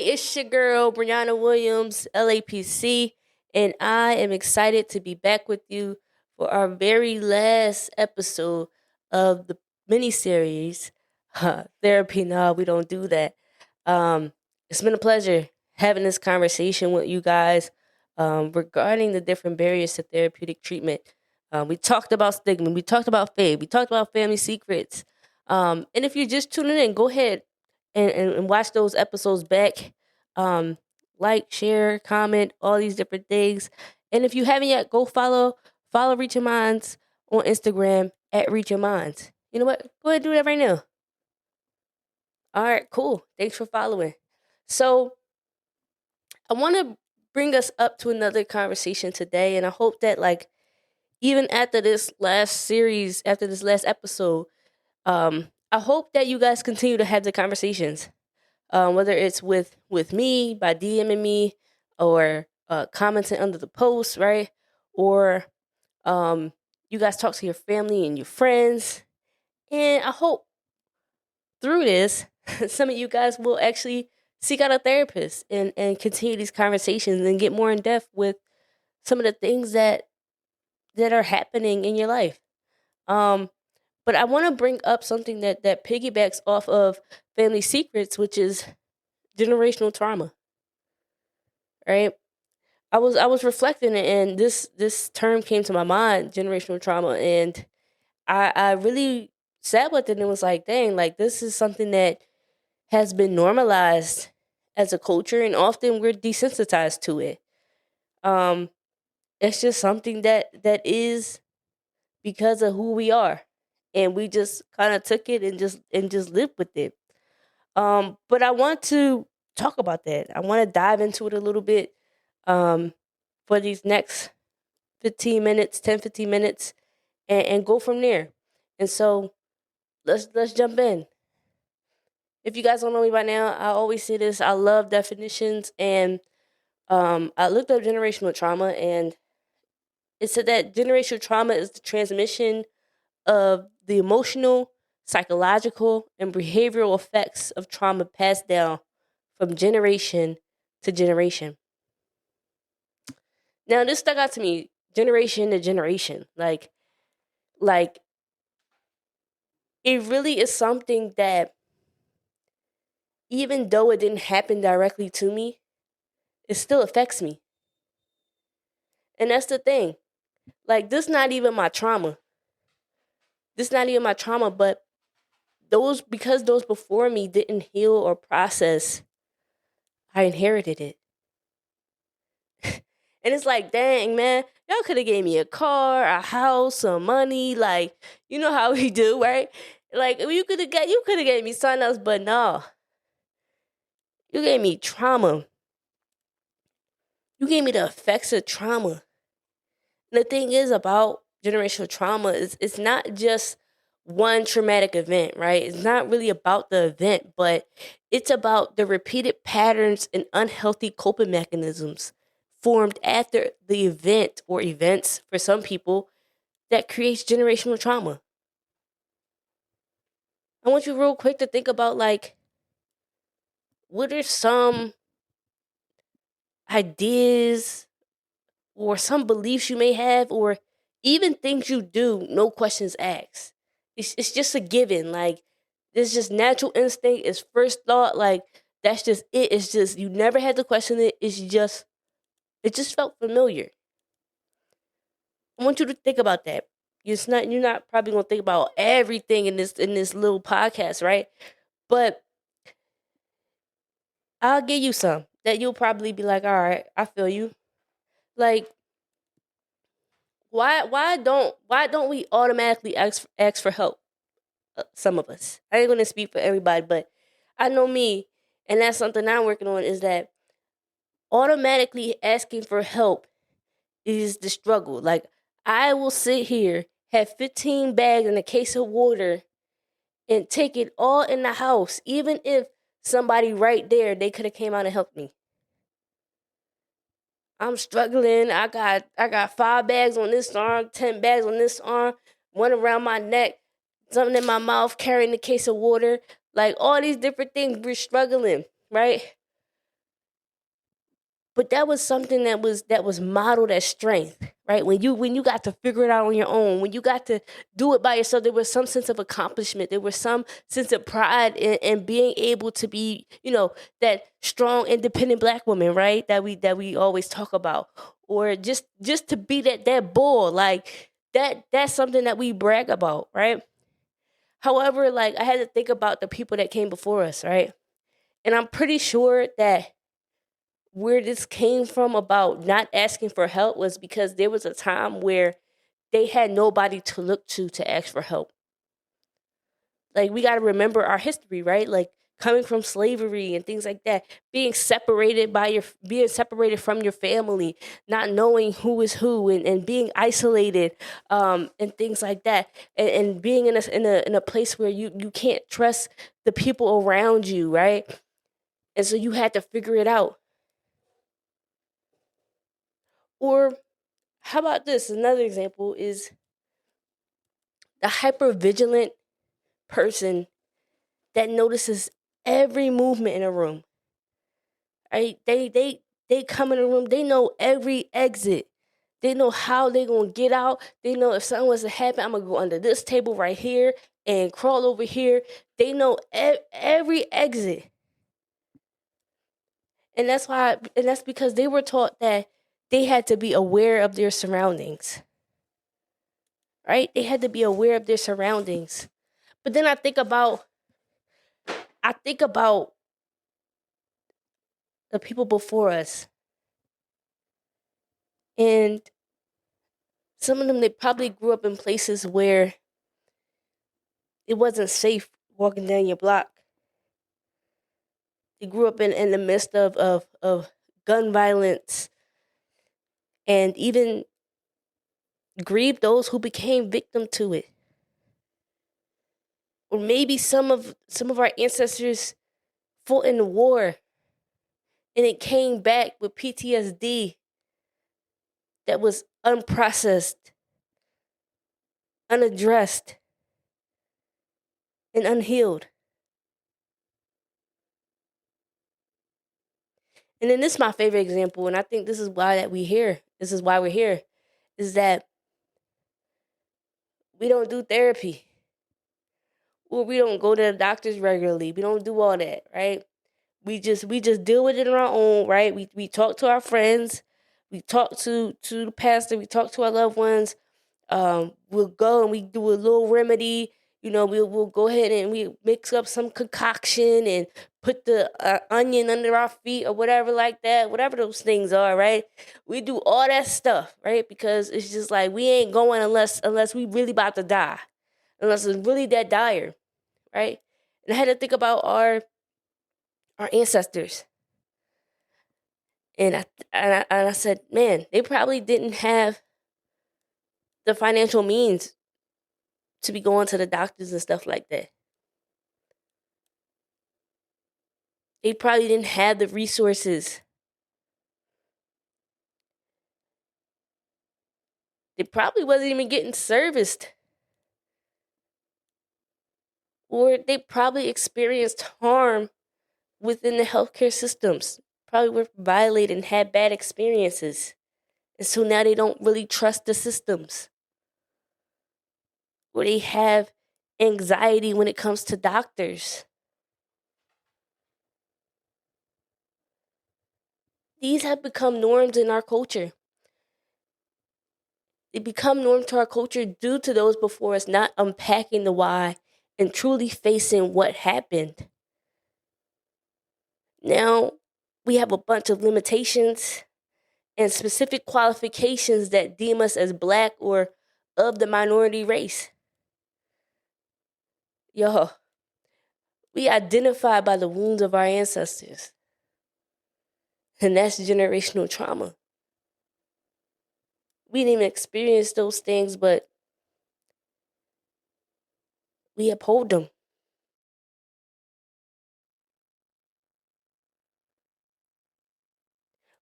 it's your girl, Brianna Williams, LAPC, and I am excited to be back with you for our very last episode of the miniseries, Therapy. No, we don't do that. It's been a pleasure having this conversation with you guys regarding the different barriers to therapeutic treatment. We talked about stigma, we talked about faith, we talked about family secrets. And if you're just tuning in, go ahead and watch those episodes back. Um, like, share, comment, all these different things. And if you haven't yet, go follow Reach Your Minds on Instagram at Reach Your Minds. You know what? Go ahead and do that right now. All right, cool. Thanks for following. So I want to bring us up to another conversation today, and I hope that even after this last series, after this last episode, I hope that you guys continue to have the conversations. Whether it's with me by DMing me or commenting under the post, right? Or you guys talk to your family and your friends. And I hope through this, some of you guys will actually seek out a therapist and continue these conversations and get more in depth with some of the things that are happening in your life. But I want to bring up something that piggybacks off of family secrets, which is generational trauma. Right? I was reflecting, and this term came to my mind, generational trauma, and I really sat with it and was like, dang, like this is something that has been normalized as a culture, and often we're desensitized to it. It's just something that is because of who we are, and we just kind of took it and just lived with it. But I want to talk about that. I want to dive into it a little bit for these next 15 minutes, 10, 15 minutes, and go from there. And so let's jump in. If you guys don't know me by now, I always say this. I love definitions, and I looked up generational trauma, and it said that generational trauma is the transmission of the emotional, psychological, and behavioral effects of trauma passed down from generation to generation. Now, this stuck out to me, generation to generation. Like it really is something that, even though it didn't happen directly to me, it still affects me. And that's the thing. Like, this not even my trauma. But because those before me didn't heal or process, I inherited it. And it's like, dang, man, y'all could have gave me a car, a house, some money. Like, you know how we do, right? Like, you could have gave me something else, but no. You gave me trauma. You gave me the effects of trauma. And the thing is about generational trauma is it's not just one traumatic event, right? It's not really about the event, but it's about the repeated patterns and unhealthy coping mechanisms formed after the event or events for some people that creates generational trauma. I want you real quick to think about, like, what are some ideas or some beliefs you may have, or even things you do, no questions asked. It's just a given. Like, it's just natural instinct. It's first thought. Like, that's just it. It's just, you never had to question it. It just felt familiar. I want you to think about that. You're not probably gonna think about everything in this little podcast, right? But I'll give you some that you'll probably be like, all right, I feel you. Like, why don't we automatically ask for help? Some of us. I ain't gonna speak for everybody, but I know me, and that's something I'm working on, is that automatically asking for help is the struggle. Like, I will sit here, have 15 bags and a case of water, and take it all in the house, even if somebody right there, they could have came out and helped me. I'm struggling. I got 5 bags on this arm, 10 bags on this arm, one around my neck, something in my mouth, carrying a case of water. Like, all these different things, we're struggling, right? but that was something that was modeled as strength, right? When you got to figure it out on your own, when you got to do it by yourself, there was some sense of accomplishment, there was some sense of pride in being able to be, that strong independent black woman, right, that we always talk about, or just to be that bull, like that's something that we brag about, right? However, like, I had to think about the people that came before us, right? And I'm pretty sure that where this came from about not asking for help was because there was a time where they had nobody to look to ask for help. Like, we got to remember our history, right? Like, coming from slavery and things like that, being separated from your family, not knowing who is who, and being isolated, and things like that, and being in a place where you can't trust the people around you, right? And so you had to figure it out. Or how about this? Another example is the hyper vigilant person that notices every movement in a room. Right? They come in a room. They know every exit. They know how they gonna get out. They know if something was to happen, I'm gonna go under this table right here and crawl over here. They know every exit, and that's because they were taught that they had to be aware of their surroundings. Right? They had to be aware of their surroundings. But then I think about the people before us, and some of them, they probably grew up in places where it wasn't safe walking down your block. They grew up in the midst of gun violence, and even grieved those who became victim to it. Or maybe some of our ancestors fought in the war, and it came back with PTSD that was unprocessed, unaddressed, and unhealed. And then this is my favorite example, and I think this is why that we here. This is why we're here, is that we don't do therapy, or we don't go to the doctors regularly. We don't do all that, right? We just deal with it on our own, right? We talk to our friends, we talk to the pastor, we talk to our loved ones. We'll go and we do a little remedy. We'll go ahead and we mix up some concoction and put the onion under our feet or whatever like that, whatever those things are, right? We do all that stuff, right? Because it's just like we ain't going unless we really about to die, unless it's really that dire, right? And I had to think about our ancestors, and I said, man, they probably didn't have the financial means to be going to the doctors and stuff like that. They probably didn't have the resources. They probably wasn't even getting serviced. Or they probably experienced harm within the healthcare systems. Probably were violated and had bad experiences. And so now they don't really trust the systems. Or they have anxiety when it comes to doctors. These have become norms in our culture. They become norm to our culture due to those before us not unpacking the why and truly facing what happened. Now, we have a bunch of limitations and specific qualifications that deem us as black or of the minority race. Yo, we identify by the wounds of our ancestors. And that's generational trauma. We didn't even experience those things, but we uphold them.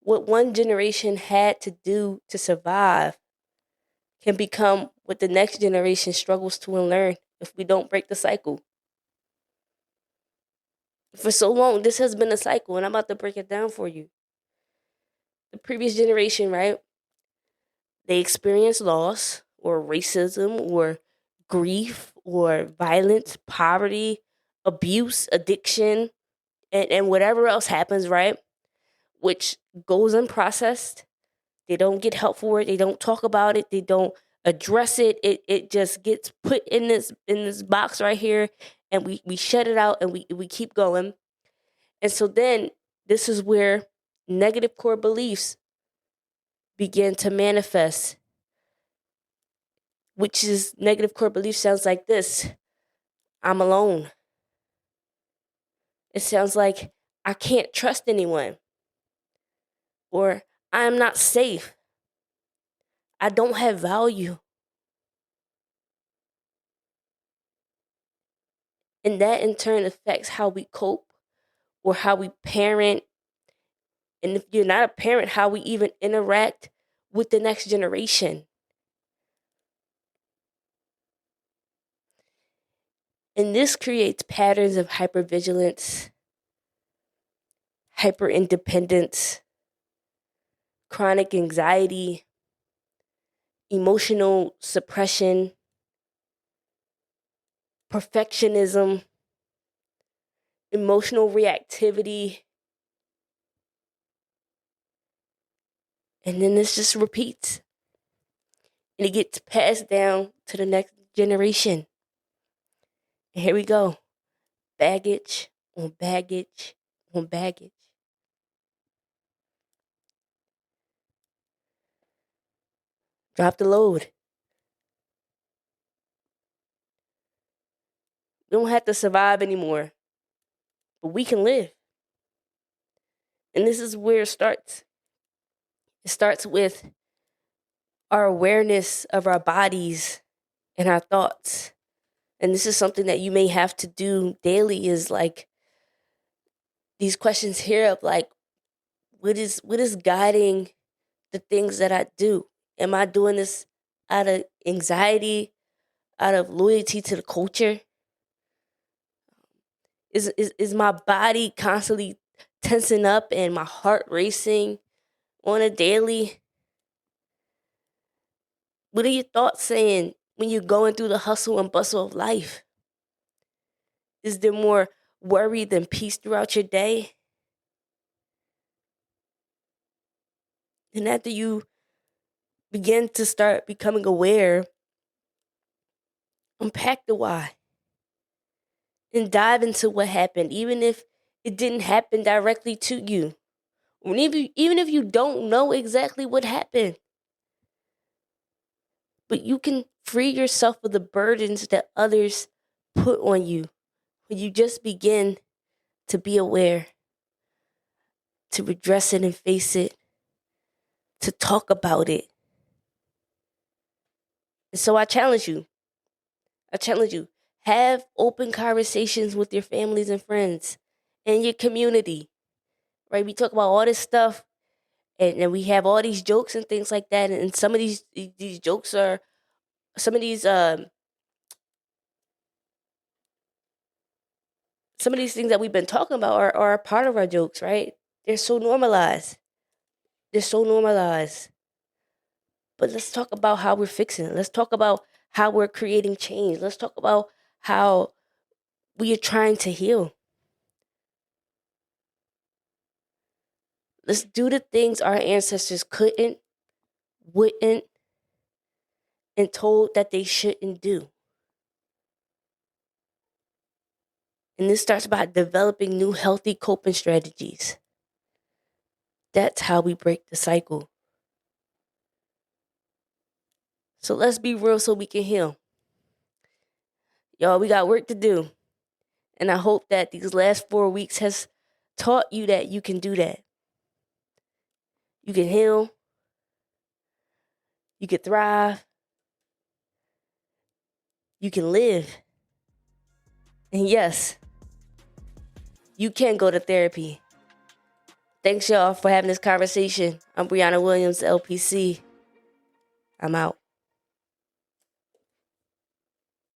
What one generation had to do to survive can become what the next generation struggles to unlearn if we don't break the cycle. For so long, this has been a cycle, and I'm about to break it down for you. the previous generation, right? They experience loss or racism or grief or violence, poverty, abuse, addiction, and whatever else happens, right? Which goes unprocessed. They don't get help for it. They don't talk about it. They don't address it. It just gets put in this box right here, and we shut it out and we keep going. And so then this is where negative core beliefs begin to manifest, which is negative core belief sounds like this: I'm alone. It sounds like I can't trust anyone, or I'm not safe. I don't have value. And that in turn affects how we cope or how we parent. And if you're not a parent, how we even interact with the next generation. And this creates patterns of hypervigilance, hyperindependence, chronic anxiety, emotional suppression, perfectionism, emotional reactivity. And then this just repeats. And it gets passed down to the next generation. And here we go. Baggage on baggage on baggage. Drop the load. We don't have to survive anymore, but we can live. And this is where it starts. It starts with our awareness of our bodies and our thoughts. And this is something that you may have to do daily, is like these questions here of like, what is guiding the things that I do? Am I doing this out of anxiety, out of loyalty to the culture? Is my body constantly tensing up and my heart racing on a daily? What are your thoughts saying when you're going through the hustle and bustle of life? Is there more worry than peace throughout your day? And after you begin to start becoming aware, unpack the why and dive into what happened, even if it didn't happen directly to you. Or even if you don't know exactly what happened. But you can free yourself of the burdens that others put on you when you just begin to be aware, to address it and face it, to talk about it. And so I challenge you, have open conversations with your families and friends and your community, right? We talk about all this stuff, and we have all these jokes and things like that. And some of these jokes are, some of these things that we've been talking about are a part of our jokes, right? They're so normalized. But let's talk about how we're fixing it. Let's talk about how we're creating change. Let's talk about how we are trying to heal. Let's do the things our ancestors couldn't, wouldn't, and told that they shouldn't do. And this starts by developing new healthy coping strategies. That's how we break the cycle. So let's be real so we can heal. Y'all, we got work to do. And I hope that these last 4 weeks has taught you that you can do that. You can heal. You can thrive. You can live. And yes, you can go to therapy. Thanks, y'all, for having this conversation. I'm Brianna Williams, LPC. I'm out.